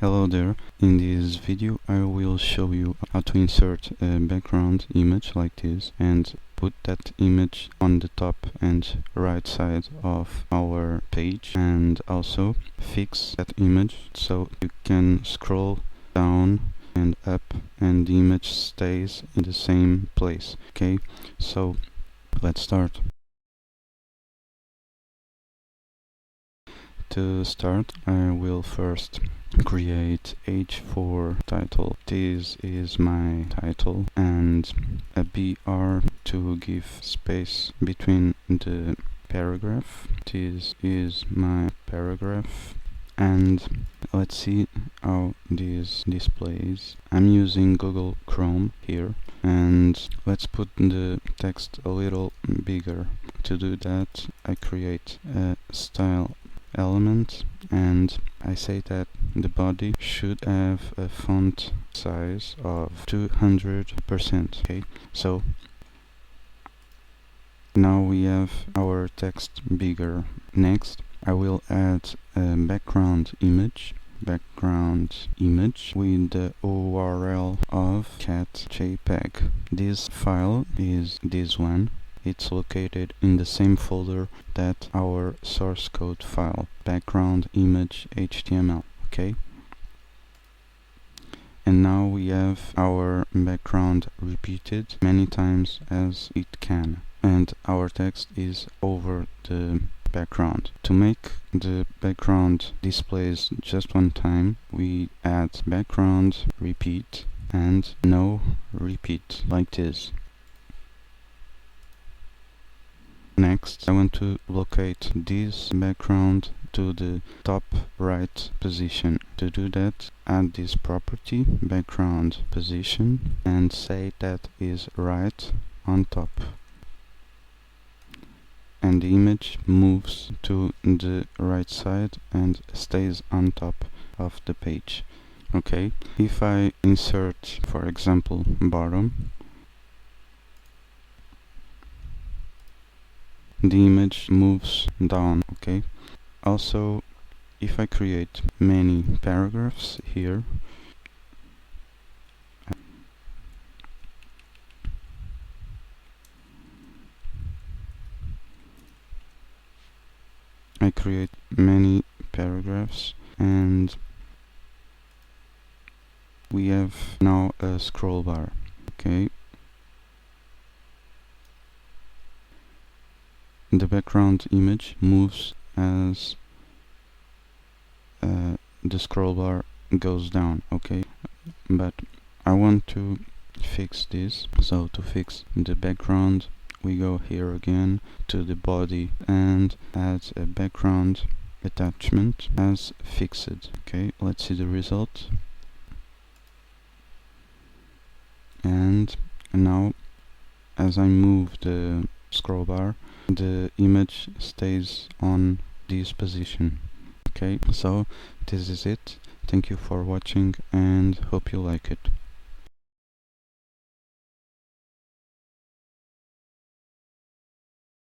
Hello there, in this video I will show you how to insert a background image like this and put that image on the top and right side of our page, and also fix that image so you can scroll down and up and the image stays in the same place. Okay, so let's start. To start, I will first create h4 title. This is my title, and a br to give space between the paragraph. This is my paragraph, and let's see how this displays. I'm using Google Chrome here, and let's put the text a little bigger. To do that, I create a style element, and I say that the body should have a font size of 200%. Okay, so now we have our text bigger. Next, I will add a background image with the URL of 𝗀𝘁_JPEG. This file is this one. It's located in the same folder that our source code file, background image HTML. Okay, and now we have our background repeated many times as it can, and our text is over the background. To make the background displays just one time, we add background repeat and no repeat, like this. Next, I want to locate this background to the top right position. To do that, add this property, background position, and say that is right on top. And the image moves to the right side and stays on top of the page. Okay, if I insert, for example, bottom, the image moves down. Okay, also if I create many paragraphs here, I create many paragraphs, and we have now a scroll bar. Okay, the background image moves as the scroll bar goes down. Okay, but I want to fix this. So to fix the background, we go here again to the body and add a background attachment as fixed. Okay, let's see the result. And now as I move the scroll bar, the image stays on this position. Okay, so this is it. Thank you for watching and hope you like it.